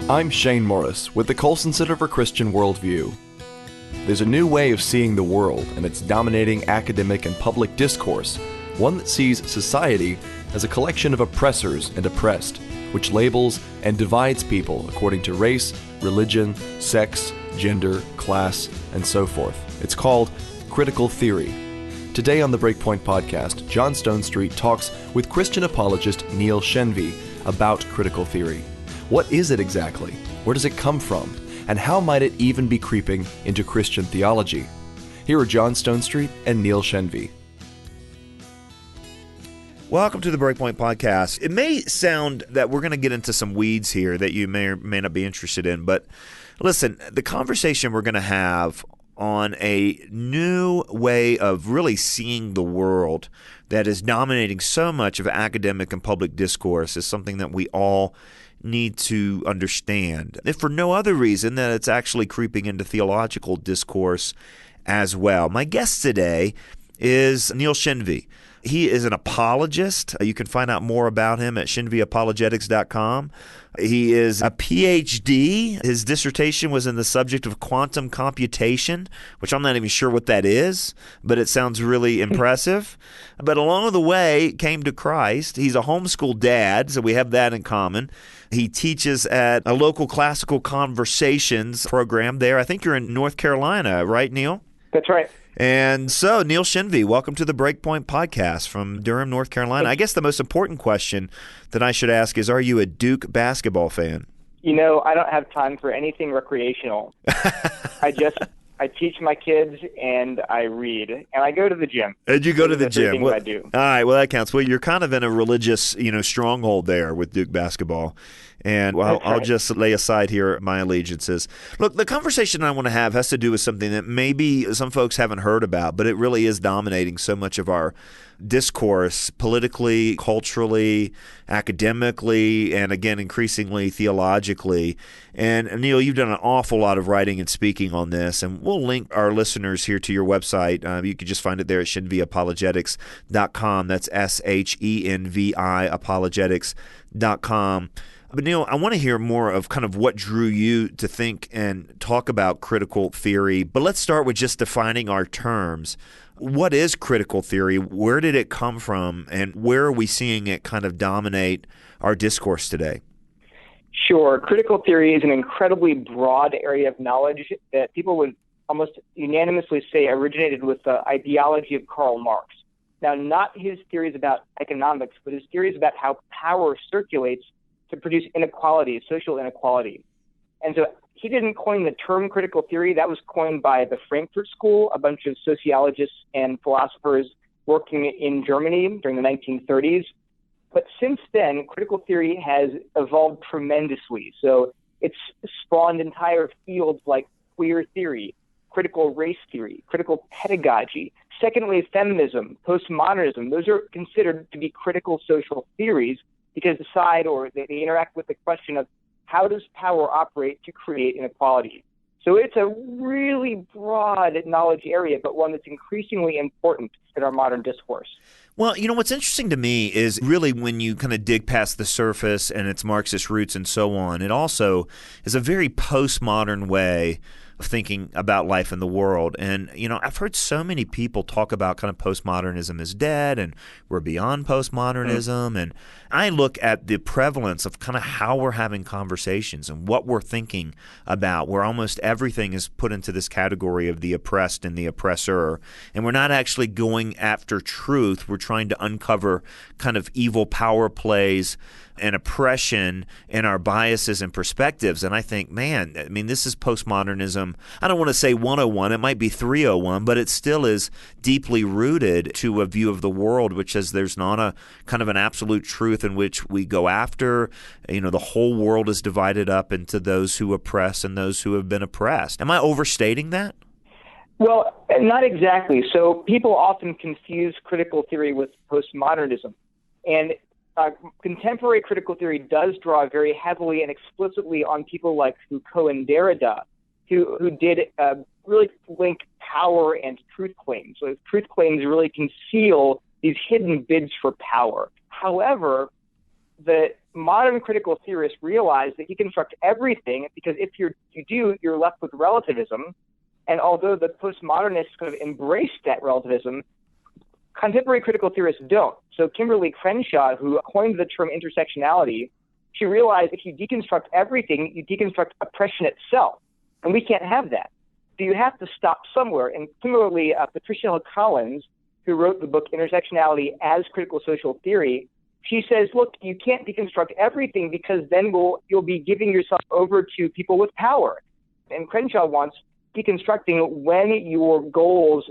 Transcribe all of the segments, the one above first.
I'm Shane Morris with the Colson Center for Christian Worldview. There's a new way of seeing the world, and it's dominating academic and public discourse, one that sees society as a collection of oppressors and oppressed, which labels and divides people according to race, religion, sex, gender, class, and so forth. It's called critical theory. Today on the BreakPoint Podcast, John Stonestreet talks with Christian apologist Neil Shenvi about critical theory. What is it exactly? Where does it come from? And how might it even be creeping into Christian theology? Here are John Stonestreet and Neil Shenvi. Welcome to the BreakPoint Podcast. It may sound that we're going to get into some weeds here that you may or may not be interested in, but listen, the conversation we're going to have on a new way of really seeing the world that is dominating so much of academic and public discourse is something that we all need to understand, if for no other reason that it's actually creeping into theological discourse as well. My guest today is Neil Shenvi. He is an apologist. You can find out more about him at shenviapologetics.com. He is a PhD. His dissertation was in the subject of quantum computation, which I'm not even sure what that is, but it sounds really impressive. But along the way, came to Christ. He's a homeschool dad, so we have that in common. He teaches at a local classical conversations program there. I think you're in North Carolina, right, Neil? That's right. And so, Neil Shenvi, welcome to the BreakPoint Podcast from Durham, North Carolina. I guess the most important question that I should ask is, are you a Duke basketball fan? You know, I don't have time for anything recreational. I teach my kids, and I read, and I go to the gym. And you go to the gym. Well, I do. All right, well, that counts. Well, you're kind of in a religious, stronghold there with Duke basketball. And I'll just lay aside here my allegiances. Look, the conversation I want to have has to do with something that maybe some folks haven't heard about, but it really is dominating so much of our discourse politically, culturally, academically, and again, increasingly theologically. And Neil, you've done an awful lot of writing and speaking on this, and we'll link our listeners here to your website. You can just find it there at shenviapologetics.com. That's SHENVI apologetics.com. But Neil, I want to hear more of kind of what drew you to think and talk about critical theory. But let's start with just defining our terms. What is critical theory? Where did it come from? And where are we seeing it kind of dominate our discourse today? Sure. Critical theory is an incredibly broad area of knowledge that people would almost unanimously say originated with the ideology of Karl Marx. Now, not his theories about economics, but his theories about how power circulates to produce inequality, social inequality. And so he didn't coin the term critical theory. That was coined by the Frankfurt School, a bunch of sociologists and philosophers working in Germany during the 1930s. But since then, critical theory has evolved tremendously. So it's spawned entire fields like queer theory, critical race theory, critical pedagogy, second-wave feminism, postmodernism. Those are considered to be critical social theories because they interact with the question of how does power operate to create inequality. So it's a really broad knowledge area, but one that's increasingly important in our modern discourse. Well, what's interesting to me is really when you kind of dig past the surface and its Marxist roots and so on, it also is a very postmodern way of thinking about life in the world. And, I've heard so many people talk about kind of postmodernism is dead and we're beyond postmodernism. And I look at the prevalence of kind of how we're having conversations and what we're thinking about, where almost everything is put into this category of the oppressed and the oppressor. And we're not actually going after truth. We're trying to uncover kind of evil power plays and oppression and our biases and perspectives. And I think, this is postmodernism. I don't want to say 101, it might be 301, but it still is deeply rooted to a view of the world, which says there's not a kind of an absolute truth in which we go after. The whole world is divided up into those who oppress and those who have been oppressed. Am I overstating that? Well, not exactly. So people often confuse critical theory with postmodernism. And contemporary critical theory does draw very heavily and explicitly on people like Foucault and Derrida, who did really link power and truth claims. So truth claims really conceal these hidden bids for power. However, the modern critical theorists realize that deconstruct everything, because if you do, you're left with relativism. And although the postmodernists kind of embraced that relativism, contemporary critical theorists don't. So Kimberly Crenshaw, who coined the term intersectionality, she realized if you deconstruct everything, you deconstruct oppression itself. And we can't have that. So you have to stop somewhere. And similarly, Patricia Hill Collins, who wrote the book Intersectionality as Critical Social Theory, she says, look, you can't deconstruct everything because then you'll be giving yourself over to people with power. And Crenshaw wants deconstructing when your goals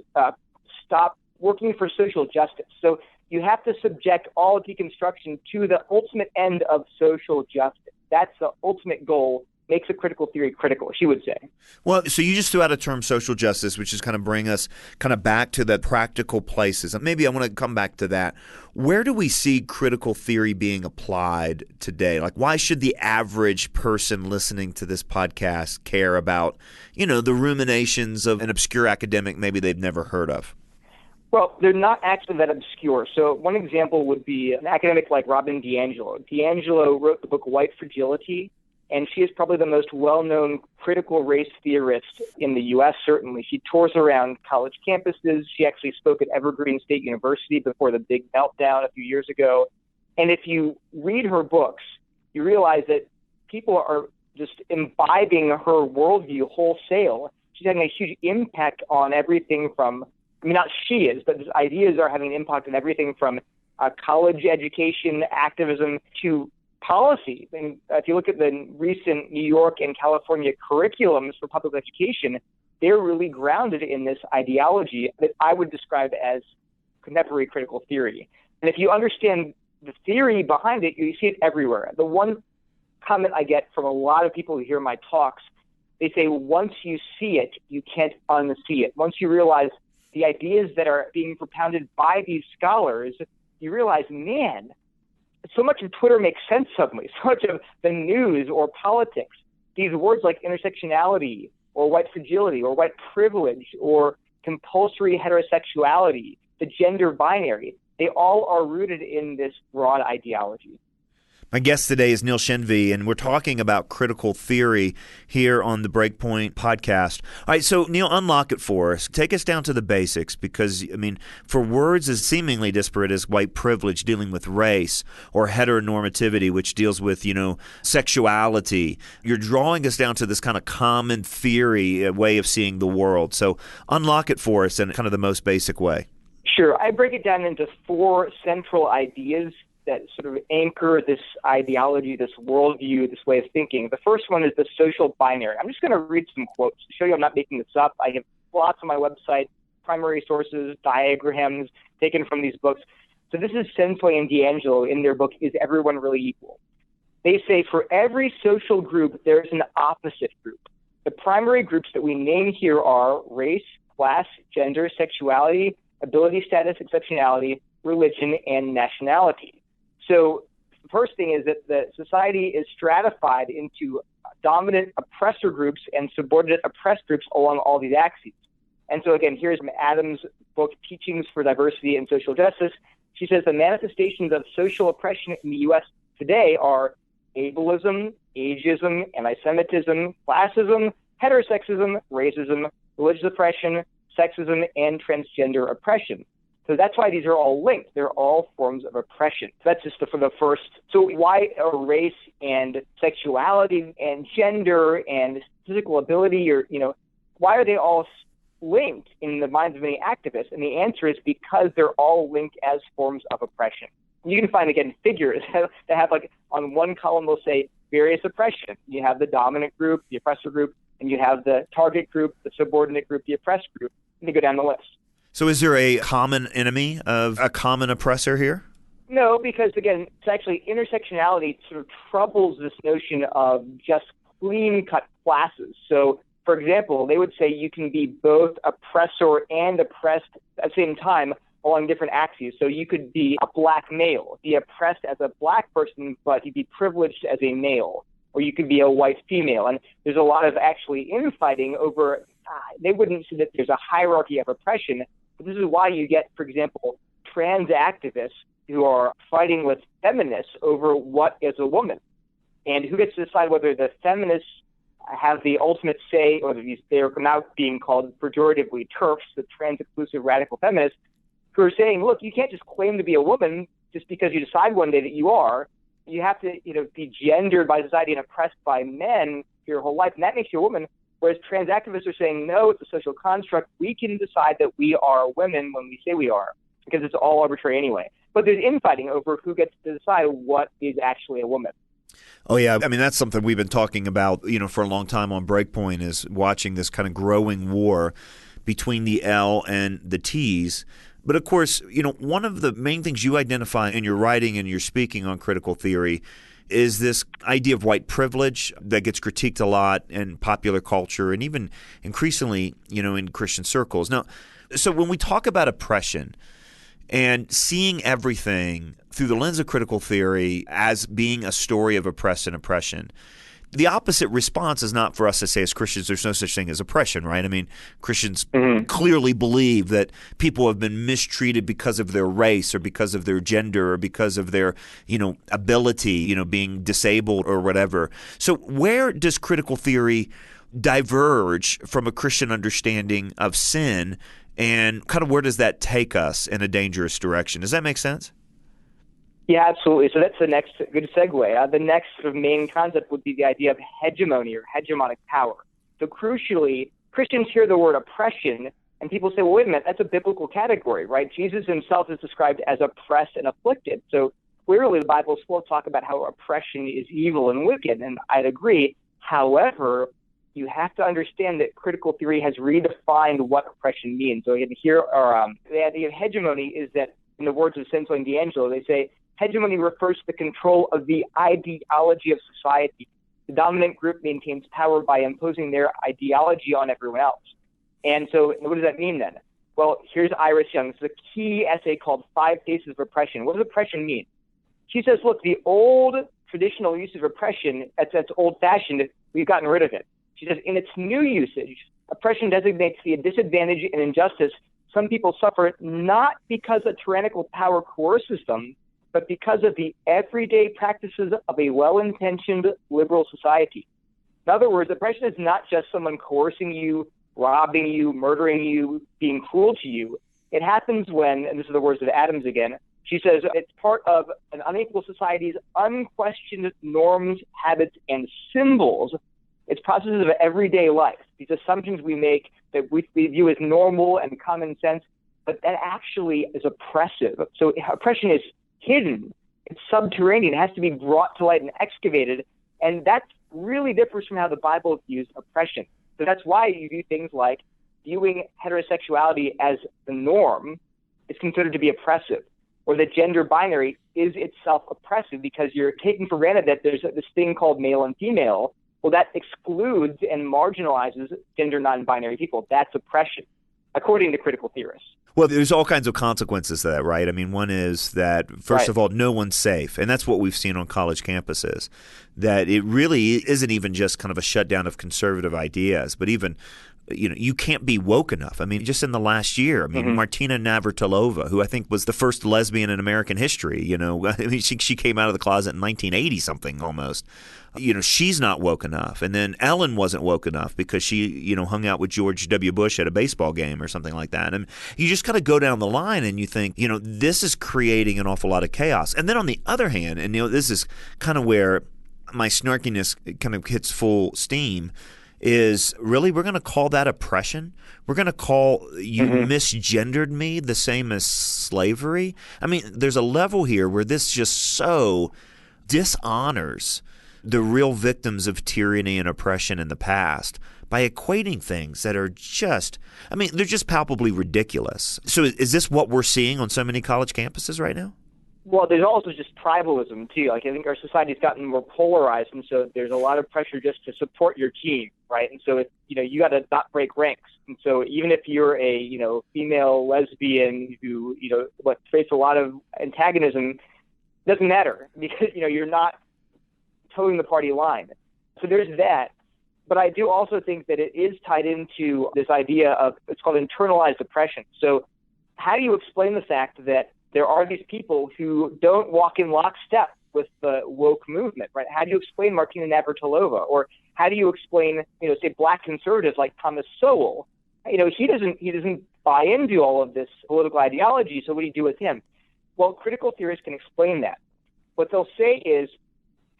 stop working for social justice. So you have to subject all deconstruction to the ultimate end of social justice. That's the ultimate goal. Makes a critical theory critical, she would say. Well, so you just threw out a term, social justice, which is kind of bring us kind of back to the practical places. And maybe I want to come back to that. Where do we see critical theory being applied today? Like, why should the average person listening to this podcast care about, the ruminations of an obscure academic maybe they've never heard of? Well, they're not actually that obscure. So one example would be an academic like Robin DiAngelo. DiAngelo wrote the book White Fragility, and she is probably the most well-known critical race theorist in the U.S., certainly. She tours around college campuses. She actually spoke at Evergreen State University before the big meltdown a few years ago. And if you read her books, you realize that people are just imbibing her worldview wholesale. She's having a huge impact on everything from, not she is, but these ideas are having an impact on everything from college education, activism, to policy. And if you look at the recent New York and California curriculums for public education, they're really grounded in this ideology that I would describe as contemporary critical theory. And if you understand the theory behind it, you see it everywhere. The one comment I get from a lot of people who hear my talks, they say, once you see it, you can't unsee it. Once you realize the ideas that are being propounded by these scholars, you realize, man, so much of Twitter makes sense suddenly. So much of the news or politics, these words like intersectionality or white fragility or white privilege or compulsory heterosexuality, the gender binary, they all are rooted in this broad ideology. My guest today is Neil Shenvi, and we're talking about critical theory here on the BreakPoint Podcast. All right, so Neil, unlock it for us. Take us down to the basics, because, for words as seemingly disparate as white privilege dealing with race, or heteronormativity, which deals with, sexuality, you're drawing us down to this kind of common theory, a way of seeing the world. So unlock it for us in kind of the most basic way. Sure. I break it down into 4 central ideas that sort of anchor this ideology, this worldview, this way of thinking. The first one is the social binary. I'm just going to read some quotes to show you I'm not making this up. I have lots on my website, primary sources, diagrams taken from these books. So this is Sensoi and DiAngelo in their book, Is Everyone Really Equal? They say, for every social group, there's an opposite group. The primary groups that we name here are race, class, gender, sexuality, ability, status, exceptionality, religion, and nationality. So the first thing is that the society is stratified into dominant oppressor groups and subordinate oppressed groups along all these axes. And so again, here's Adams' book, Teachings for Diversity and Social Justice. She says the manifestations of social oppression in the U.S. today are ableism, ageism, anti-Semitism, classism, heterosexism, racism, religious oppression, sexism, and transgender oppression. So that's why these are all linked. They're all forms of oppression. So that's just for the first. So why are race and sexuality and gender and physical ability, or, why are they all linked in the minds of many activists? And the answer is because they're all linked as forms of oppression. You can find, again, figures that have, like, on one column will say various oppression. You have the dominant group, the oppressor group, and you have the target group, the subordinate group, the oppressed group. And you go down the list. So is there a common enemy of a common oppressor here? No, because, again, it's actually intersectionality sort of troubles this notion of just clean-cut classes. So, for example, they would say you can be both oppressor and oppressed at the same time along different axes. So you could be a black male, be oppressed as a black person, but you'd be privileged as a male. Or you could be a white female. And there's a lot of actually infighting over, they wouldn't say that there's a hierarchy of oppression, but this is why you get, for example, trans activists who are fighting with feminists over what is a woman. And who gets to decide whether the feminists have the ultimate say, or they're now being called pejoratively TERFs, the trans-exclusive radical feminists, who are saying, look, you can't just claim to be a woman just because you decide one day that you are. You have to, be gendered by society and oppressed by men your whole life, and that makes you a woman. Whereas trans activists are saying, no, it's a social construct. We can decide that we are women when we say we are, because it's all arbitrary anyway. But there's infighting over who gets to decide what is actually a woman. Oh, yeah. I mean, that's something we've been talking about, for a long time on BreakPoint, is watching this kind of growing war between the L and the T's. But of course, one of the main things you identify in your writing and your speaking on critical theory is this idea of white privilege that gets critiqued a lot in popular culture and even increasingly, in Christian circles. Now, so when we talk about oppression and seeing everything through the lens of critical theory as being a story of oppression, the opposite response is not for us to say as Christians there's no such thing as oppression, right? I mean, Christians clearly believe that people have been mistreated because of their race or because of their gender or because of their, ability, being disabled or whatever. So where does critical theory diverge from a Christian understanding of sin, and kind of where does that take us in a dangerous direction? Does that make sense? Yeah, absolutely. So that's the next good segue. The next sort of main concept would be the idea of hegemony or hegemonic power. So crucially, Christians hear the word oppression, and people say, well, wait a minute, that's a biblical category, right? Jesus himself is described as oppressed and afflicted. So clearly the Bible is full of talk about how oppression is evil and wicked, and I'd agree. However, you have to understand that critical theory has redefined what oppression means. So here are the idea of hegemony is that, in the words of Senso and D'Angelo, they say, hegemony refers to the control of the ideology of society. The dominant group maintains power by imposing their ideology on everyone else. And so what does that mean then? Well, here's Iris Young's the key essay called 5 Faces of Oppression. What does oppression mean? She says, look, the old traditional use of oppression, that's old-fashioned. We've gotten rid of it. She says, in its new usage, oppression designates the disadvantage and injustice some people suffer not because a tyrannical power coerces them, but because of the everyday practices of a well-intentioned liberal society. In other words, oppression is not just someone coercing you, robbing you, murdering you, being cruel to you. It happens when, and this is the words of Adams again, she says it's part of an unequal society's unquestioned norms, habits, and symbols. It's processes of everyday life, these assumptions we make that we view as normal and common sense, but that actually is oppressive. So oppression is hidden, it's subterranean, it has to be brought to light and excavated, and that really differs from how the Bible views oppression. So that's why you do things like viewing heterosexuality as the norm is considered to be oppressive, or the gender binary is itself oppressive because you're taking for granted that there's this thing called male and female. Well, that excludes and marginalizes gender non-binary people. That's oppression, according to critical theorists. Well, there's all kinds of consequences to that, right? I mean, one is that, first of all, no one's safe. And that's what we've seen on college campuses, that it really isn't even just kind of a shutdown of conservative ideas, but even, you can't be woke enough. I mean, just in the last year, Martina Navratilova, who I think was the first lesbian in American history, I mean, she came out of the closet in 1980-something almost. She's not woke enough. And then Ellen wasn't woke enough because she, hung out with George W. Bush at a baseball game or something like that. And you just kind of go down the line and you think, this is creating an awful lot of chaos. And then on the other hand, and this is kind of where my snarkiness kind of hits full steam, is really we're going to call that oppression? We're going to call you misgendered me the same as slavery? I mean, there's a level here where this just so dishonors the real victims of tyranny and oppression in the past by equating things that are just, they're just palpably ridiculous. So is this what we're seeing on so many college campuses right now? Well, there's also just tribalism, too. I think our society's gotten more polarized, and so there's a lot of pressure just to support your team, right? And so, you got to not break ranks. And so even if you're a, female lesbian who, face a lot of antagonism, it doesn't matter because, you're not towing the party line. So there's that. But I do also think that it is tied into this idea of, it's called internalized oppression. So how do you explain the fact that there are these people who don't walk in lockstep with the woke movement, right? How do you explain Martina Navratilova? Or how do you explain, say black conservatives like Thomas Sowell? He doesn't buy into all of this political ideology, so what do you do with him? Well, critical theorists can explain that. What they'll say is,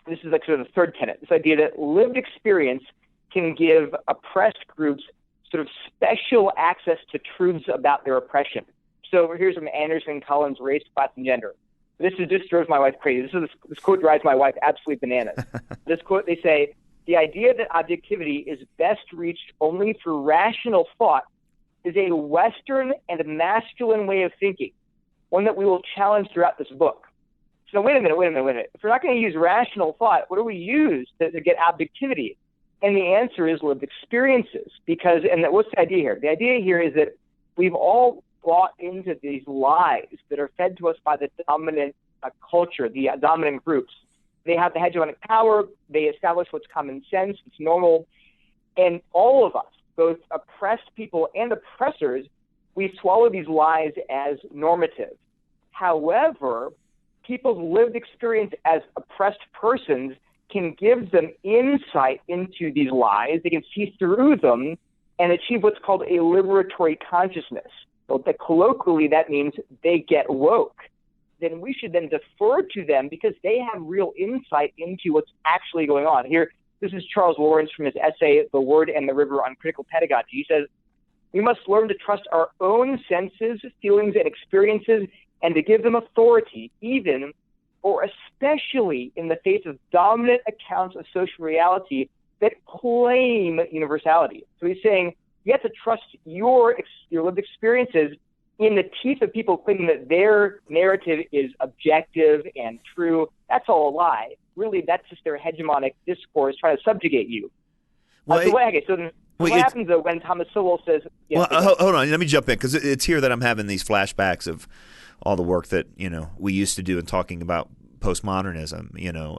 this is like sort of the third tenet, this idea that lived experience can give oppressed groups sort of special access to truths about their oppression. So here's from Anderson Collins' Race, Class, and Gender. This drives my wife crazy. This quote drives my wife absolutely bananas. This quote, they say, the idea that objectivity is best reached only through rational thought is a Western and masculine way of thinking, one that we will challenge throughout this book. So wait a minute. If we're not going to use rational thought, what do we use to get objectivity? And the answer is lived experiences. What's the idea here? The idea here is that we've all bought into these lies that are fed to us by the dominant culture, the dominant groups. They have the hegemonic power. They establish what's common sense. It's normal. And all of us, both oppressed people and oppressors, we swallow these lies as normative. However, people's lived experience as oppressed persons can give them insight into these lies. They can see through them and achieve what's called a liberatory consciousness. So that colloquially, that means they get woke. Then we should then defer to them because they have real insight into what's actually going on. Here, this is Charles Lawrence from his essay, The Word and the River on Critical Pedagogy. He says, we must learn to trust our own senses, feelings, and experiences, and to give them authority, even or especially in the face of dominant accounts of social reality that claim universality. So he's saying you have to trust your lived experiences in the teeth of people claiming that their narrative is objective and true. That's all a lie. Really, that's just their hegemonic discourse trying to subjugate you. What happens though when Thomas Sowell says... Hold on, let me jump in, because it's here that I'm having these flashbacks of all the work that we used to do in talking about postmodernism.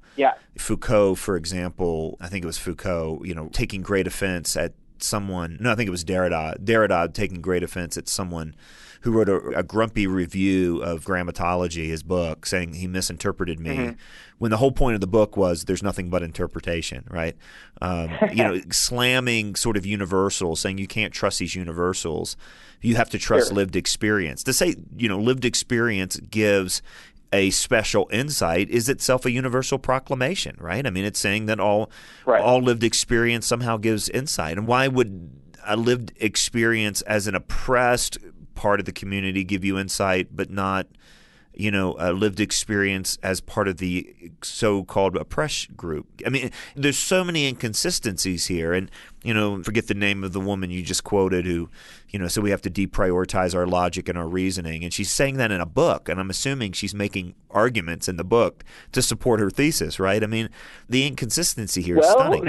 Foucault, for example, I think it was Foucault, taking great offense at someone. No, I think it was Derrida taking great offense at someone who wrote a grumpy review of Grammatology, his book, saying he misinterpreted me, when the whole point of the book was there's nothing but interpretation, right? Slamming sort of universals, saying you can't trust these universals. You have to trust lived experience. To say, lived experience gives a special insight is itself a universal proclamation, right? I mean, it's saying that all lived experience somehow gives insight. And why would a lived experience as an oppressed part of the community give you insight, but not, a lived experience as part of the so-called oppressed group? I mean, there's so many inconsistencies here. And, forget the name of the woman you just quoted who, so we have to deprioritize our logic and our reasoning. And she's saying that in a book, and I'm assuming she's making arguments in the book to support her thesis, right? I mean, the inconsistency here is stunning.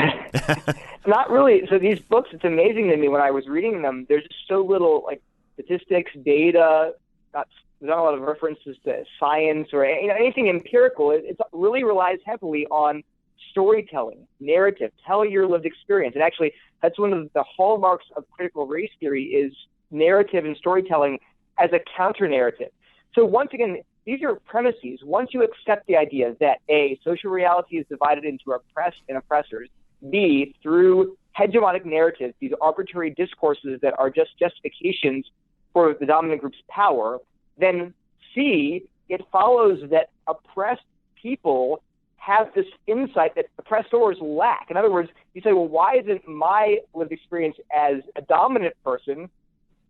Not really. So these books, it's amazing to me when I was reading them, there's just so little, statistics, data, there's not a lot of references to science or anything empirical. It really relies heavily on storytelling, narrative, tell your lived experience. And actually, that's one of the hallmarks of critical race theory is narrative and storytelling as a counter-narrative. So once again, these are premises. Once you accept the idea that A, social reality is divided into oppressed and oppressors, B, through hegemonic narratives, these arbitrary discourses that are just justifications for the dominant group's power, then C, it follows that oppressed people have this insight that oppressors lack. In other words, you say, well, why isn't my lived experience as a dominant person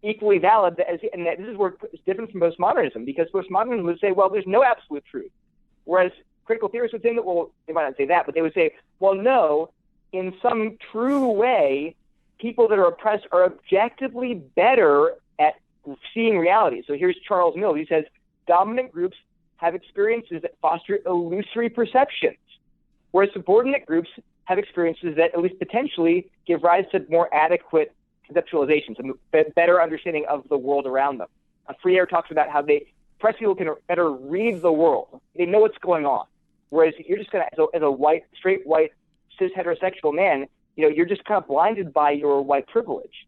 equally valid? And this is where it's different from postmodernism, because postmodernism would say, well, there's no absolute truth. Whereas critical theorists would say, well, they might not say that, but they would say, well, no, in some true way, people that are oppressed are objectively better at seeing reality. So here's Charles Mill. He says, dominant groups have experiences that foster illusory perceptions, whereas subordinate groups have experiences that at least potentially give rise to more adequate conceptualizations, a better understanding of the world around them. Freire talks about how oppressed people can better read the world. They know what's going on, whereas you're just going to, as a straight white, cis heterosexual man, you're just kind of blinded by your white privilege.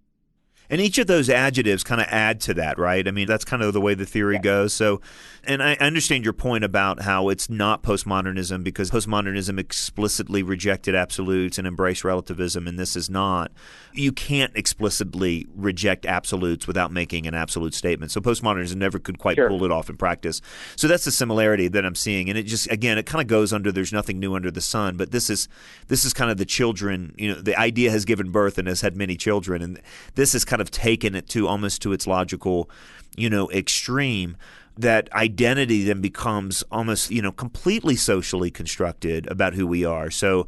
And each of those adjectives kind of add to that, right? I mean, that's kind of the way the theory goes. So, and I understand your point about how it's not postmodernism because postmodernism explicitly rejected absolutes and embraced relativism, and this is not. You can't explicitly reject absolutes without making an absolute statement. So postmodernism never could quite pull it off in practice. So that's the similarity that I'm seeing. And it just, again, it kind of goes under there's nothing new under the sun, but this is kind of the children, the idea has given birth and has had many children, and this has kind of taken it to almost to its logical, extreme, that identity then becomes almost, completely socially constructed about who we are. So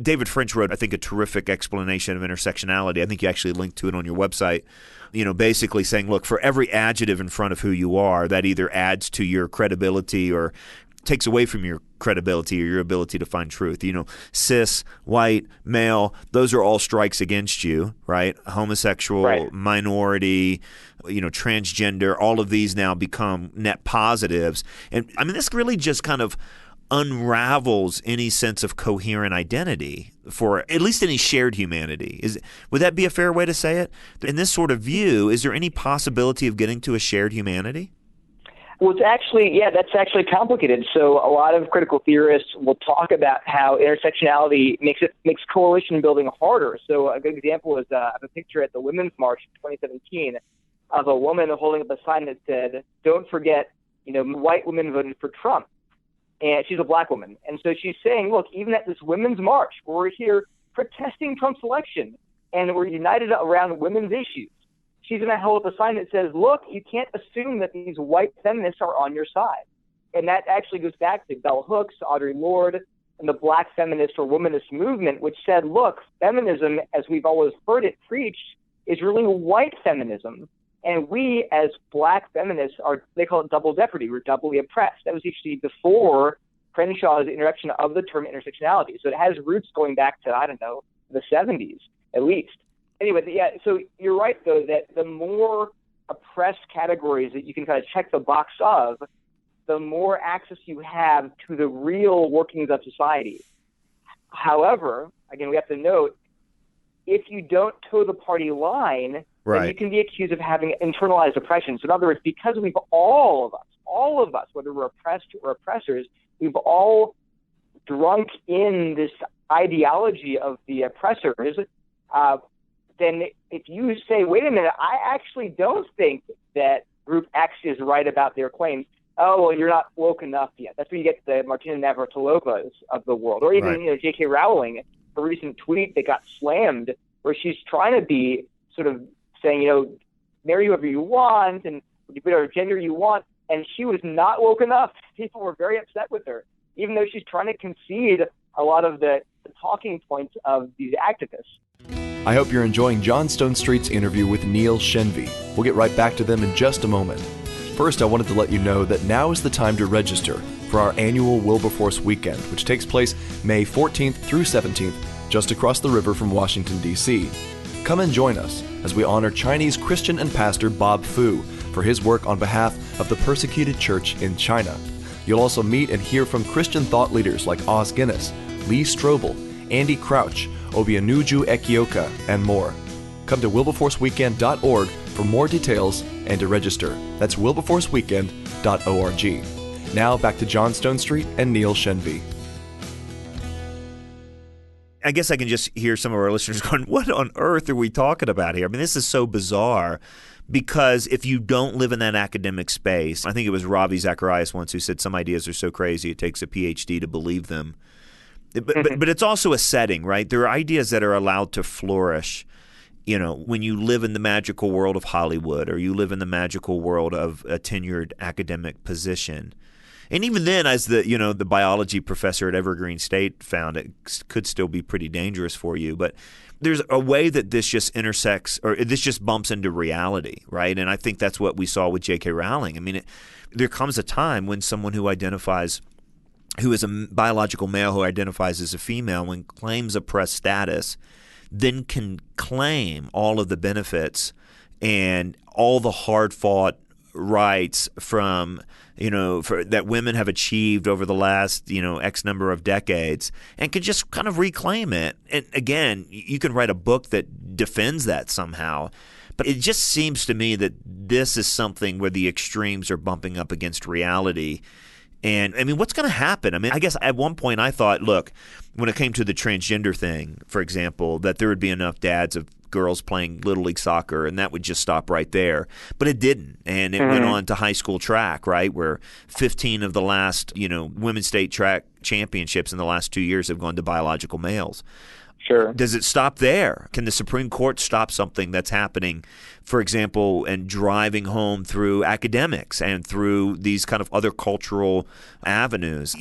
David French wrote, I think, a terrific explanation of intersectionality. I think you actually linked to it on your website, basically saying, look, for every adjective in front of who you are, that either adds to your credibility or takes away from your credibility or your ability to find truth. Cis, white, male, those are all strikes against you, right? Homosexual, minority, transgender, all of these now become net positives. And I mean, this really just kind of unravels any sense of coherent identity for at least any shared humanity. Would that be a fair way to say it? In this sort of view, is there any possibility of getting to a shared humanity? Well, that's actually complicated. So a lot of critical theorists will talk about how intersectionality makes coalition building harder. So a good example is I have a picture at the Women's March in 2017 of a woman holding up a sign that said, "Don't forget, white women voted for Trump," and she's a black woman. And so she's saying, look, even at this Women's March, we're here protesting Trump's election, and we're united around women's issues. She's going to hold up a sign that says, look, you can't assume that these white feminists are on your side. And that actually goes back to Bell Hooks, Audre Lorde, and the black feminist or womanist movement, which said, look, feminism, as we've always heard it preached, is really white feminism. And we, as black feminists, they call it double jeopardy. We're doubly oppressed. That was actually before Crenshaw's introduction of the term intersectionality. So it has roots going back to, the 70s at least. Anyway, so you're right, though, that the more oppressed categories that you can kind of check the box of, the more access you have to the real workings of society. However, again, we have to note, if you don't toe the party line, then you can be accused of having internalized oppression. So in other words, because we've all of us, whether we're oppressed or oppressors, we've all drunk in this ideology of the oppressors, then if you say, wait a minute, I actually don't think that Group X is right about their claims. Oh, well, you're not woke enough yet. That's where you get the Martina Navratilovas of the world. Or even, J.K. Rowling, a recent tweet that got slammed where she's trying to be sort of saying, marry whoever you want and whatever gender you want. And she was not woke enough. People were very upset with her, even though she's trying to concede a lot of the talking points of these activists. I hope you're enjoying John Stonestreet's interview with Neil Shenvi. We'll get right back to them in just a moment. First, I wanted to let you know that now is the time to register for our annual Wilberforce weekend, which takes place May 14th through 17th, just across the river from Washington, D.C. Come and join us as we honor Chinese Christian and pastor Bob Fu for his work on behalf of the persecuted church in China. You'll also meet and hear from Christian thought leaders like Os Guinness, Lee Strobel, Andy Crouch, Obianuju Ekioka, and more. Come to wilberforceweekend.org for more details and to register. That's wilberforceweekend.org. Now back to John Stonestreet and Neil Shenvi. I guess I can just hear some of our listeners going, what on earth are we talking about here? I mean, this is so bizarre because if you don't live in that academic space, I think it was Ravi Zacharias once who said some ideas are so crazy it takes a PhD to believe them. But it's also a setting, right? There are ideas that are allowed to flourish, when you live in the magical world of Hollywood or you live in the magical world of a tenured academic position. And even then, as the biology professor at Evergreen State found, it could still be pretty dangerous for you. But there's a way that this just intersects or this just bumps into reality, right? And I think that's what we saw with J.K. Rowling. I mean, there comes a time when someone who is a biological male who identifies as a female, when claims oppressed status, then can claim all of the benefits and all the hard-fought rights from that women have achieved over the last X number of decades, and can just kind of reclaim it. And again, you can write a book that defends that somehow. But it just seems to me that this is something where the extremes are bumping up against reality. And, I mean, what's going to happen? I mean, I guess at one point I thought, look, when it came to the transgender thing, for example, that there would be enough dads of girls playing Little League soccer, and that would just stop right there. But it didn't, and it went on to high school track, right, where 15 of the last, women's state track championships in the last 2 years have gone to biological males. Sure. Does it stop there? Can the Supreme Court stop something that's happening, for example, and driving home through academics and through these kind of other cultural avenues?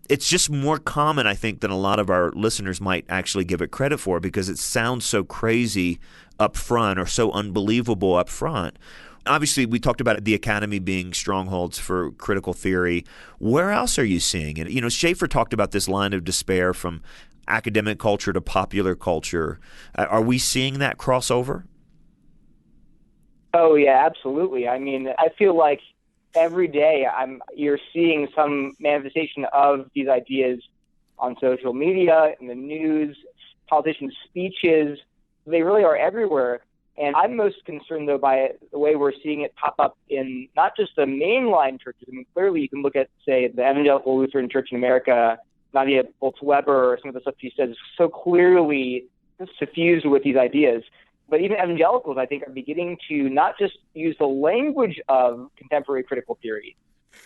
It's just more common, I think, than a lot of our listeners might actually give it credit for, because it sounds so crazy up front or so unbelievable up front. Obviously, we talked about the academy being strongholds for critical theory. Where else are you seeing it? Schaeffer talked about this line of despair from academic culture to popular culture. Are we seeing that crossover? Oh, yeah, absolutely. I mean, I feel like every day you're seeing some manifestation of these ideas on social media, in the news, politicians' speeches. They really are everywhere. And I'm most concerned, though, by the way we're seeing it pop up in not just the mainline churches. I mean, clearly you can look at, say, the Evangelical Lutheran Church in America, Nadia Bolz-Weber, or some of the stuff she says, so clearly suffused with these ideas. But even evangelicals, I think, are beginning to not just use the language of contemporary critical theory,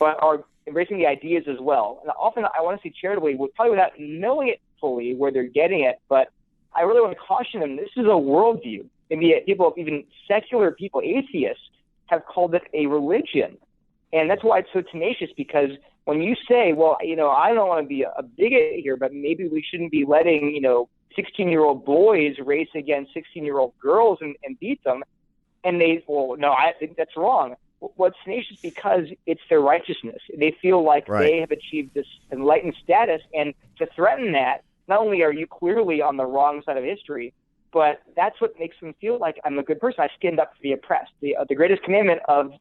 but are embracing the ideas as well. And often I want to say charitably, probably without knowing it fully where they're getting it, but I really want to caution them, this is a worldview. And yet people, even secular people, atheists, have called it a religion. And that's why it's so tenacious, because when you say, well, I don't want to be a bigot here, but maybe we shouldn't be letting, 16-year-old boys race against 16-year-old girls and beat them. And no, I think that's wrong. Well, it's tenacious because it's their righteousness. They feel like they have achieved this enlightened status. And to threaten that, not only are you clearly on the wrong side of history, but that's what makes them feel like I'm a good person. I skinned up for the oppressed. The greatest commandment of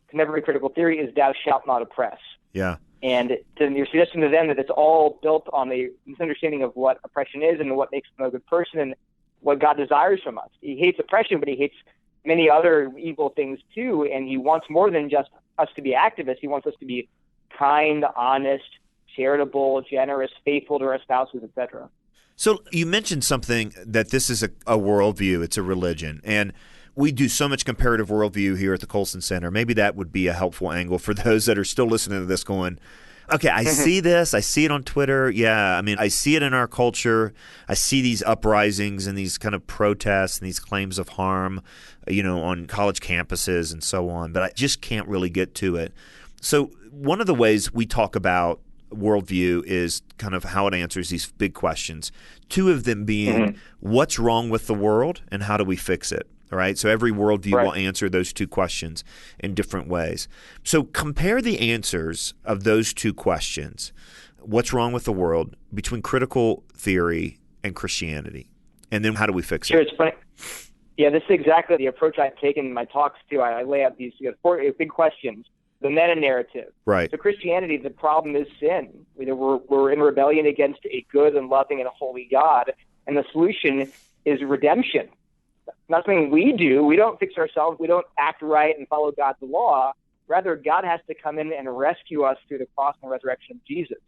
contemporary critical theory is thou shalt not oppress. Yeah. And then you're suggesting to them that it's all built on a misunderstanding of what oppression is and what makes them a good person and what God desires from us. He hates oppression, but he hates many other evil things too. And he wants more than just us to be activists. He wants us to be kind, honest, charitable, generous, faithful to our spouses, etc. So you mentioned something that this is a worldview. It's a religion. And we do so much comparative worldview here at the Colson Center. Maybe that would be a helpful angle for those that are still listening to this going, okay, I see this. I see it on Twitter. Yeah, I mean, I see it in our culture. I see these uprisings and these kind of protests and these claims of harm, on college campuses and so on. But I just can't really get to it. So one of the ways we talk about worldview is kind of how it answers these big questions. Two of them being what's wrong with the world and how do we fix it? All right. So every worldview will answer those two questions in different ways. So compare the answers of those two questions, what's wrong with the world, between critical theory and Christianity. And then how do we fix it? Sure. It's funny. Yeah, this is exactly the approach I've taken in my talks too. I lay out these four big questions. The meta-narrative. Right. So Christianity, the problem is sin. We're in rebellion against a good and loving and holy God. And the solution is redemption. Not something we do. We don't fix ourselves. We don't act right and follow God's law. Rather, God has to come in and rescue us through the cross and resurrection of Jesus.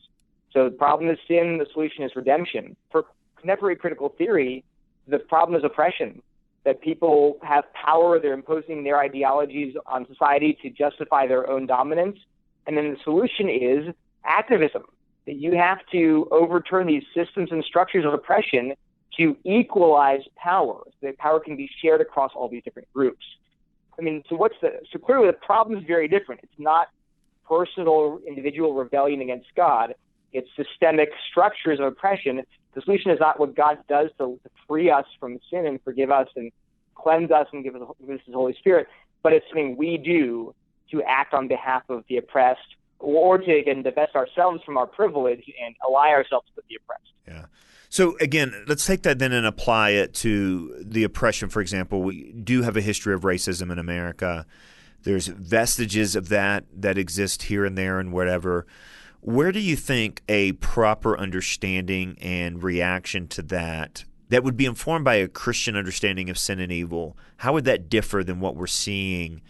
So the problem is sin. The solution is redemption. For contemporary critical theory, the problem is oppression, that people have power. They're imposing their ideologies on society to justify their own dominance. And then the solution is activism, that you have to overturn these systems and structures of oppression to equalize power, so that power can be shared across all these different groups. I mean, so clearly the problem is very different. It's not personal, individual rebellion against God. It's systemic structures of oppression. The solution is not what God does to free us from sin and forgive us and cleanse us and give us His Holy Spirit, but it's something we do to act on behalf of the oppressed, or to, again, divest ourselves from our privilege and ally ourselves with the oppressed. Yeah. So again, let's take that then and apply it to the oppression. For example, we do have a history of racism in America. There's vestiges of that exist here and there and wherever. Where do you think a proper understanding and reaction to that that would be informed by a Christian understanding of sin and evil, how would that differ than what we're seeing?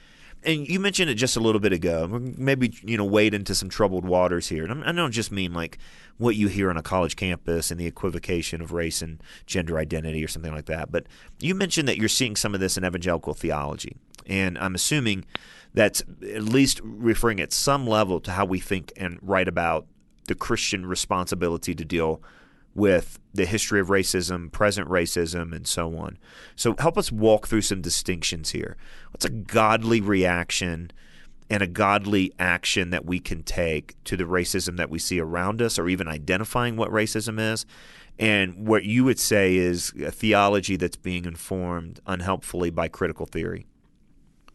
And you mentioned it just a little bit ago. Maybe, wade into some troubled waters here. And I don't just mean like what you hear on a college campus and the equivocation of race and gender identity or something like that. But you mentioned that you're seeing some of this in evangelical theology. And I'm assuming that's at least referring at some level to how we think and write about the Christian responsibility to deal with the history of racism, present racism, and so on. So help us walk through some distinctions here. What's a godly reaction and a godly action that we can take to the racism that we see around us, or even identifying what racism is, and what you would say is a theology that's being informed unhelpfully by critical theory?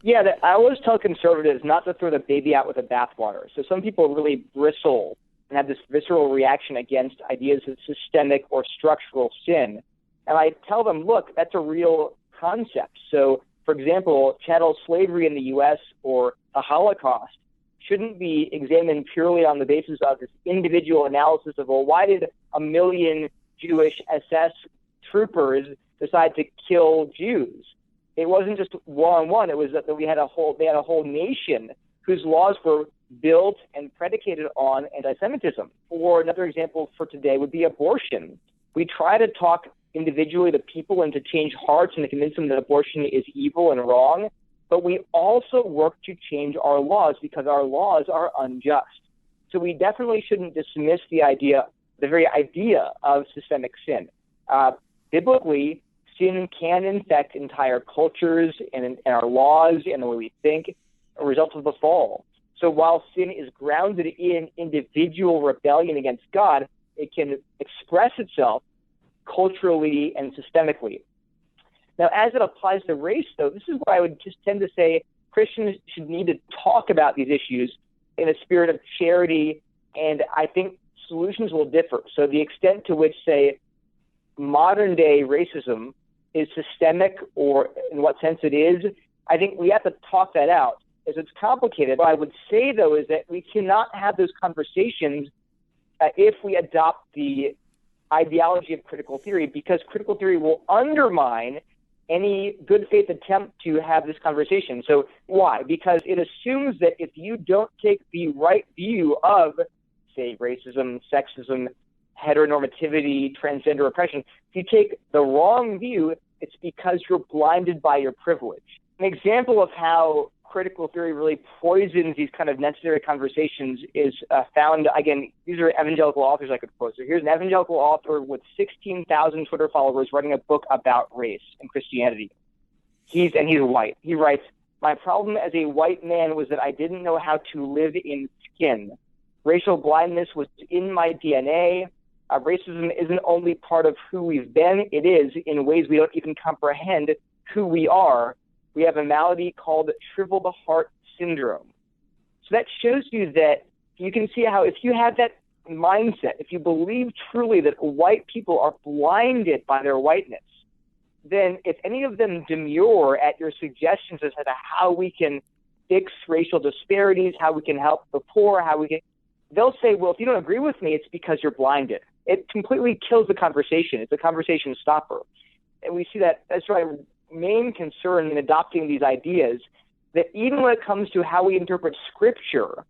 Yeah, I always tell conservatives not to throw the baby out with the bathwater. So some people really bristle and have this visceral reaction against ideas of systemic or structural sin. And I tell them, look, that's a real concept. So, for example, chattel slavery in the U.S. or the Holocaust shouldn't be examined purely on the basis of this individual analysis of, well, why did 1 million Jewish SS troopers decide to kill Jews? It wasn't just one-on-one. It was that they had a whole nation whose laws were built and predicated on anti-Semitism. Or another example for today would be abortion. We try to talk individually to people and to change hearts and to convince them that abortion is evil and wrong, but we also work to change our laws because our laws are unjust. So we definitely shouldn't dismiss the very idea of systemic sin. Biblically, sin can infect entire cultures and our laws and the way we think, a result of the fall. So while sin is grounded in individual rebellion against God, it can express itself culturally and systemically. Now, as it applies to race, though, this is where I would just tend to say Christians should need to talk about these issues in a spirit of charity, and I think solutions will differ. So the extent to which, say, modern-day racism is systemic, or in what sense it is, I think we have to talk that out, as it's complicated. What I would say, though, is that we cannot have those conversations if we adopt the ideology of critical theory, because critical theory will undermine any good faith attempt to have this conversation. So why? Because it assumes that if you don't take the right view of, say, racism, sexism, heteronormativity, transgender oppression, if you take the wrong view, it's because you're blinded by your privilege. An example of how critical theory really poisons these kind of necessary conversations is found, again, these are evangelical authors I could quote. So here's an evangelical author with 16,000 Twitter followers writing a book about race and Christianity. He's white. He writes, "My problem as a white man was that I didn't know how to live in skin. Racial blindness was in my DNA. Racism isn't only part of who we've been, it is, in ways we don't even comprehend, who we are. We have a malady called shriveled heart syndrome." So that shows you that you can see how if you have that mindset, if you believe truly that white people are blinded by their whiteness, then if any of them demur at your suggestions as to how we can fix racial disparities, how we can help the poor, they'll say, well, if you don't agree with me, it's because you're blinded. It completely kills the conversation. It's a conversation stopper. And we see that that's my main concern in adopting these ideas, that even when it comes to how we interpret Scripture,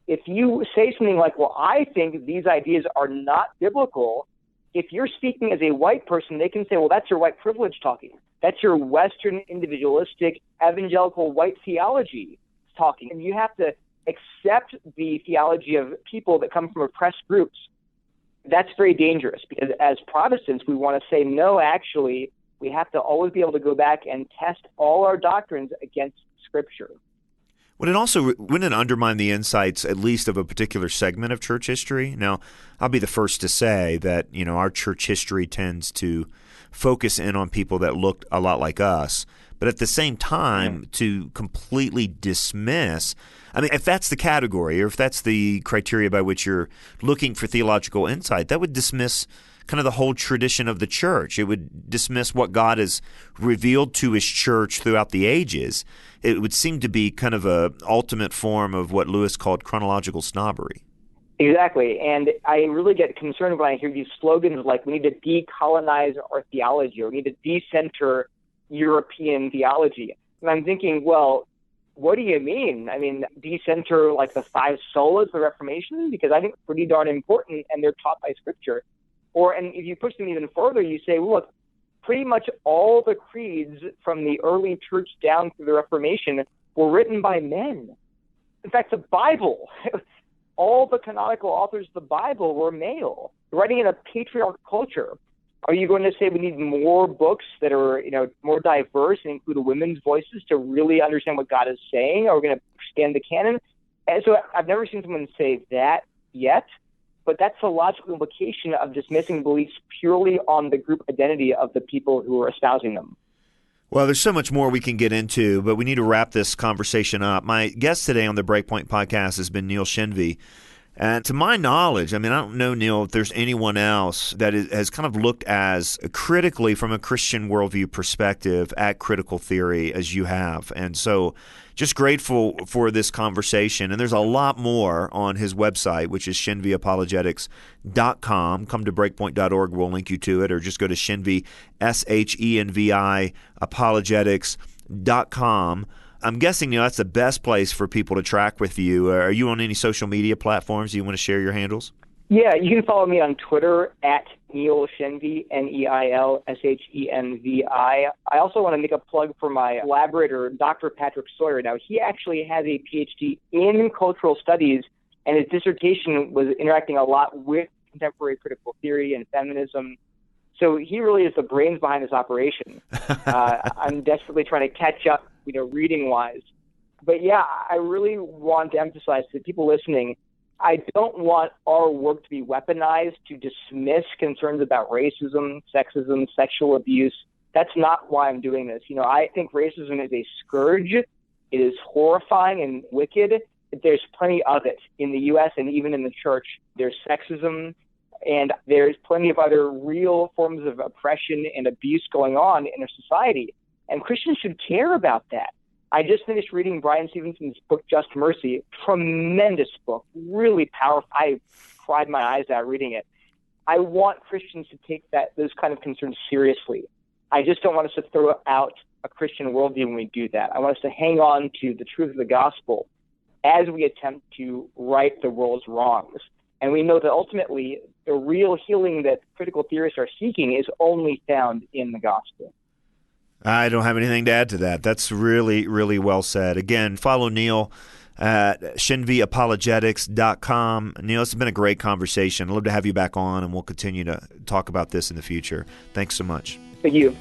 if you say something like, well, I think these ideas are not biblical, if you're speaking as a white person, they can say, well, that's your white privilege talking. That's your Western individualistic evangelical white theology talking. And you have to accept the theology of people that come from oppressed groups. That's very dangerous, because as Protestants, we want to say, no, actually, we have to always be able to go back and test all our doctrines against Scripture. Wouldn't it undermine the insights, at least of a particular segment of church history? Now, I'll be the first to say that, our church history tends to focus in on people that looked a lot like us, but at the same time, to completely dismiss, if that's the category, or if that's the criteria by which you're looking for theological insight, that would dismiss kind of the whole tradition of the church. It would dismiss what God has revealed to his church throughout the ages. It would seem to be kind of a ultimate form of what Lewis called chronological snobbery. Exactly. And I really get concerned when I hear these slogans like we need to decolonize our theology or we need to decenter European theology. And I'm thinking, well, what do you mean? I mean, decenter like the five solas of the Reformation? Because I think it's pretty darn important and they're taught by Scripture. And if you push them even further, you say, well, look, pretty much all the creeds from the early church down through the Reformation were written by men. In fact, the Bible, all the canonical authors of the Bible were male, writing in a patriarchal culture. Are you going to say we need more books that are, more diverse and include women's voices to really understand what God is saying? Are we going to expand the canon? And so I've never seen someone say that yet, but that's the logical implication of dismissing beliefs purely on the group identity of the people who are espousing them. Well, there's so much more we can get into, but we need to wrap this conversation up. My guest today on the BreakPoint Podcast has been Neil Shenvi. And to my knowledge, I don't know, Neil, if there's anyone else that has kind of looked as critically from a Christian worldview perspective at critical theory as you have. And so just grateful for this conversation. And there's a lot more on his website, which is shenviapologetics.com. Come to breakpoint.org. We'll link you to it. Or just go to Shenvi, SHENVI, apologetics.com. I'm guessing, that's the best place for people to track with you. Are you on any social media platforms? Do you want to share your handles? Yeah, you can follow me on Twitter at Neil Shenvi, NeilShenvi. I also want to make a plug for my collaborator, Dr. Patrick Sawyer. Now, he actually has a PhD in cultural studies, and his dissertation was interacting a lot with contemporary critical theory and feminism. So he really is the brains behind this operation. I'm desperately trying to catch up, reading-wise. But yeah, I really want to emphasize to people listening, I don't want our work to be weaponized to dismiss concerns about racism, sexism, sexual abuse. That's not why I'm doing this. I think racism is a scourge. It is horrifying and wicked. There's plenty of it in the U.S. and even in the church. There's sexism, and there's plenty of other real forms of oppression and abuse going on in our society. And Christians should care about that. I just finished reading Brian Stevenson's book, Just Mercy. Tremendous book, really powerful. I cried my eyes out reading it. I want Christians to take those kind of concerns seriously. I just don't want us to throw out a Christian worldview when we do that. I want us to hang on to the truth of the gospel as we attempt to right the world's wrongs. And we know that ultimately the real healing that critical theorists are seeking is only found in the gospel. I don't have anything to add to that. That's really, really well said. Again, follow Neil at shenviapologetics.com. Neil, it's been a great conversation. I'd love to have you back on, and we'll continue to talk about this in the future. Thanks so much. Thank you.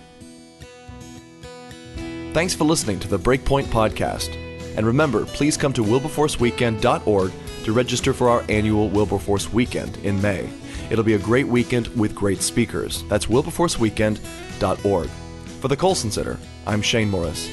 Thanks for listening to the BreakPoint Podcast. And remember, please come to wilberforceweekend.org to register for our annual Wilberforce Weekend in May. It'll be a great weekend with great speakers. That's wilberforceweekend.org. For the Colson Center, I'm Shane Morris.